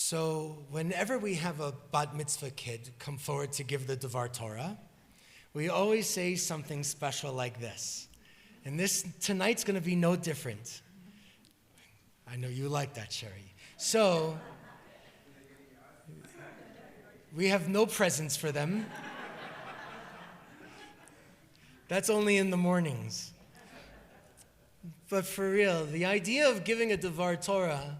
So whenever we have a bat mitzvah kid come forward to give the Devar Torah, we always say something special like this. And tonight's going to be no different. I know you like that, Sherry. So we have no presents for them. That's only in the mornings. But for real, the idea of giving a Devar Torah,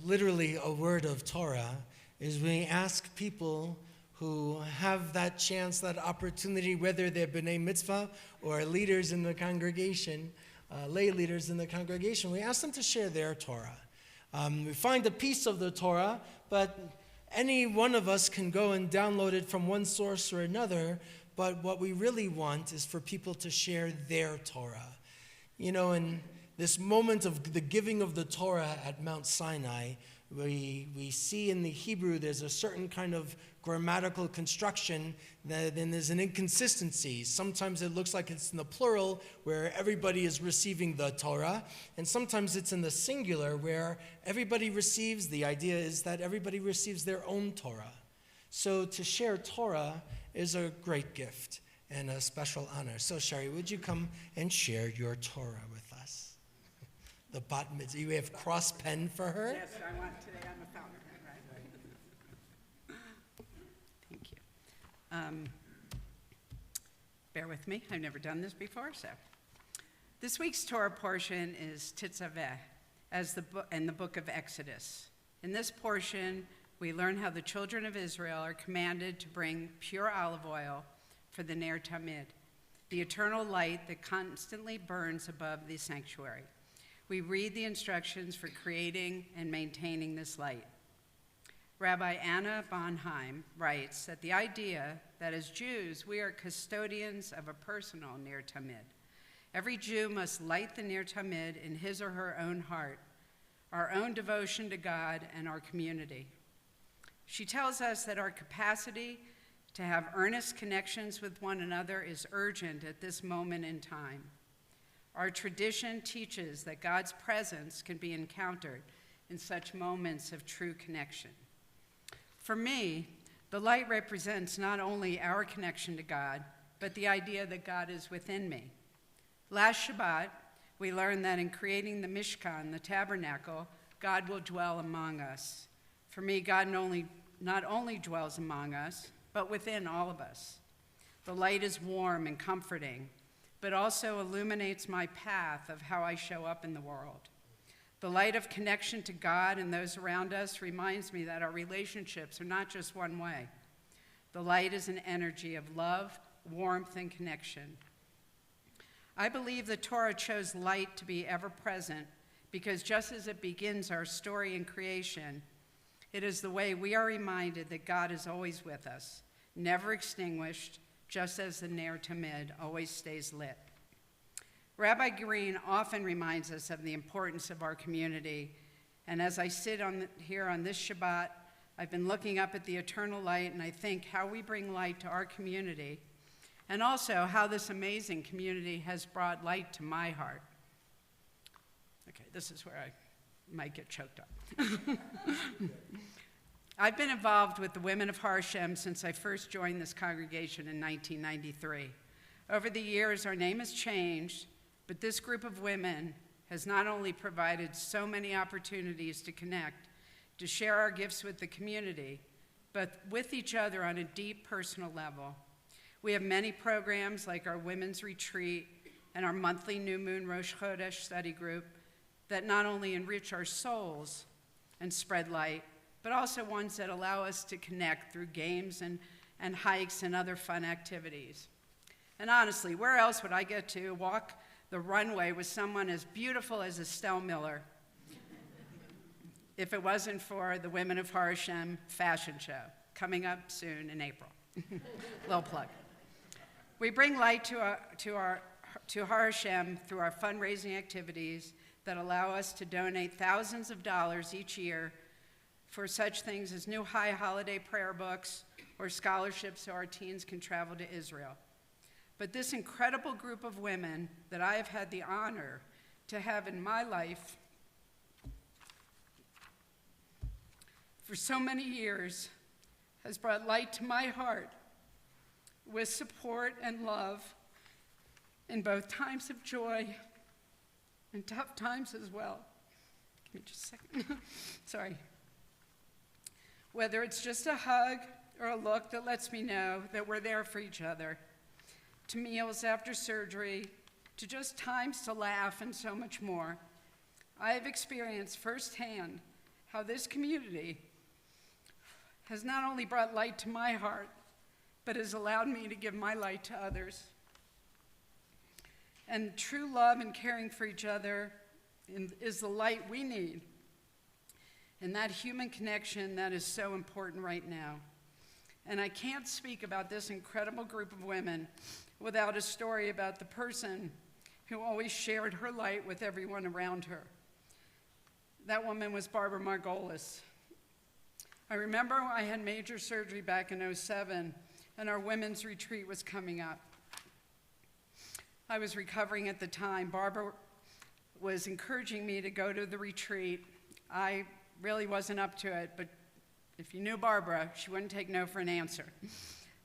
literally a word of Torah, is we ask people who have that chance, that opportunity, whether they're B'nai Mitzvah or leaders in the congregation, lay leaders in the congregation, we ask them to share their Torah. We find a piece of the Torah, but any one of us can go and download it from one source or another, but what we really want is for people to share their Torah. You know, in this moment of the giving of the Torah at Mount Sinai, we see in the Hebrew there's a certain kind of grammatical construction, then there's an inconsistency. Sometimes it looks like it's in the plural, where everybody is receiving the Torah, and sometimes it's in the singular, where everybody receives, the idea is that everybody receives their own Torah. So to share Torah is a great gift and a special honor. So Sherry, would you come and share your Torah with us? The bat mitzvah, you have cross pen for her? Yes, I want today on the fountain pen, right? Thank you. Bear with me, I've never done this before, so. This week's Torah portion is Tetzaveh, in the book of Exodus. In this portion, we learn how the children of Israel are commanded to bring pure olive oil for the Ner Tamid, the eternal light that constantly burns above the sanctuary. We read the instructions for creating and maintaining this light. Rabbi Anna Bonheim writes that the idea that as Jews we are custodians of a personal Ner Tamid. Every Jew must light the Ner Tamid in his or her own heart, our own devotion to God and our community. She tells us that our capacity to have earnest connections with one another is urgent at this moment in time. Our tradition teaches that God's presence can be encountered in such moments of true connection. For me, the light represents not only our connection to God, but the idea that God is within me. Last Shabbat, we learned that in creating the Mishkan, the tabernacle, God will dwell among us. For me, God not only dwells among us, but within all of us. The light is warm and comforting, but also illuminates my path of how I show up in the world. The light of connection to God and those around us reminds me that our relationships are not just one way. The light is an energy of love, warmth, and connection. I believe the Torah chose light to be ever present because just as it begins our story in creation, it is the way we are reminded that God is always with us, never extinguished, just as the Ner Tamid always stays lit. Rabbi Green often reminds us of the importance of our community, and as I sit here on this Shabbat, I've been looking up at the eternal light, and I think how we bring light to our community, and also how this amazing community has brought light to my heart. Okay, this is where I might get choked up. I've been involved with the Women of Har Hashem since I first joined this congregation in 1993. Over the years, our name has changed, but this group of women has not only provided so many opportunities to connect, to share our gifts with the community, but with each other on a deep personal level. We have many programs like our Women's Retreat and our monthly New Moon Rosh Chodesh study group that not only enrich our souls and spread light, but also ones that allow us to connect through games and hikes and other fun activities. And honestly, where else would I get to walk the runway with someone as beautiful as Estelle Miller if it wasn't for the Women of Har Hashem fashion show coming up soon in April? Little plug. We bring light to Har Hashem through our fundraising activities that allow us to donate thousands of dollars each year for such things as new high holiday prayer books or scholarships so our teens can travel to Israel. But this incredible group of women that I have had the honor to have in my life for so many years has brought light to my heart with support and love in both times of joy and tough times as well. Give me just a second. Sorry. Whether it's just a hug or a look that lets me know that we're there for each other, to meals after surgery, to just times to laugh and so much more, I have experienced firsthand how this community has not only brought light to my heart, but has allowed me to give my light to others. And true love and caring for each other is the light we need, and that human connection that is so important right now. And I can't speak about this incredible group of women without a story about the person who always shared her light with everyone around her. That woman was Barbara Margolis. I remember I had major surgery back in '07, and our women's retreat was coming up. I was recovering at the time. Barbara was encouraging me to go to the retreat. I really wasn't up to it, but if you knew Barbara, she wouldn't take no for an answer.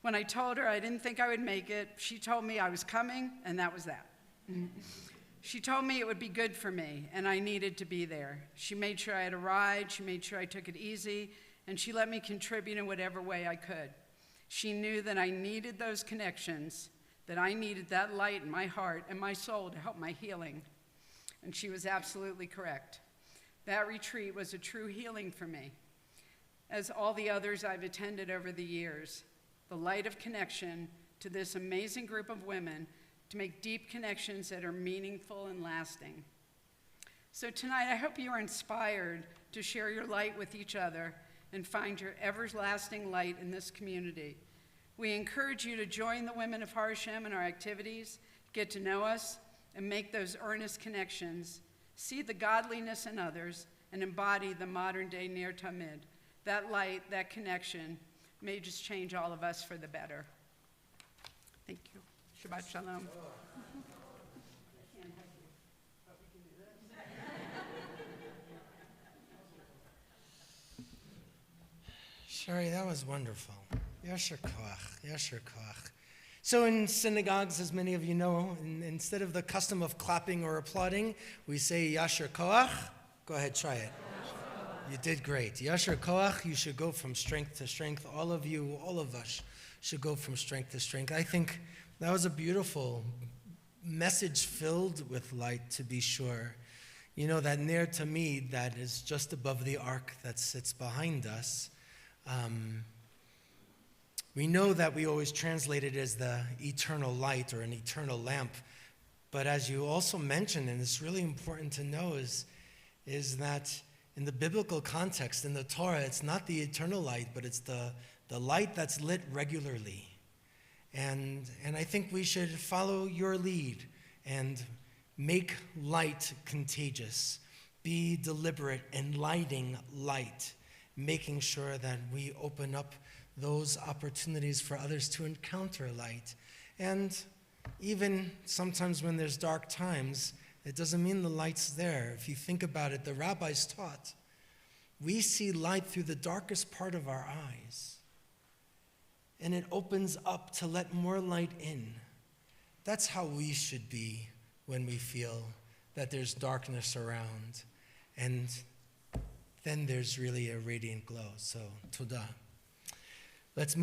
When I told her I didn't think I would make it, she told me I was coming, and that was that. She told me it would be good for me, and I needed to be there. She made sure I had a ride, she made sure I took it easy, and she let me contribute in whatever way I could. She knew that I needed those connections, that I needed that light in my heart and my soul to help my healing. And she was absolutely correct. That retreat was a true healing for me, as all the others I've attended over the years. The light of connection to this amazing group of women to make deep connections that are meaningful and lasting. So tonight, I hope you are inspired to share your light with each other and find your everlasting light in this community. We encourage you to join the Women of Har Hashem in our activities, get to know us, and make those earnest connections, see the godliness in others, and embody the modern-day Ner Tamid. That light, that connection, may just change all of us for the better. Thank you. Shabbat Shalom. Sherry, that was wonderful. Yasher koach, yasher koach. So in synagogues, as many of you know, instead of the custom of clapping or applauding, we say yasher koach. Go ahead, try it. You did great. Yasher koach, you should go from strength to strength. All of you, all of us should go from strength to strength. I think that was a beautiful message filled with light, to be sure. You know, that Ner Tamid that is just above the ark that sits behind us, we know that we always translate it as the eternal light or an eternal lamp. But as you also mentioned, and it's really important to know, is that in the biblical context, in the Torah, it's not the eternal light, but it's the light that's lit regularly. And I think we should follow your lead and make light contagious. Be deliberate in lighting light, making sure that we open up those opportunities for others to encounter light. And even sometimes when there's dark times, it doesn't mean the light's there. If you think about it, the rabbis taught, we see light through the darkest part of our eyes. And it opens up to let more light in. That's how we should be when we feel that there's darkness around. And then there's really a radiant glow. So, todah. Let's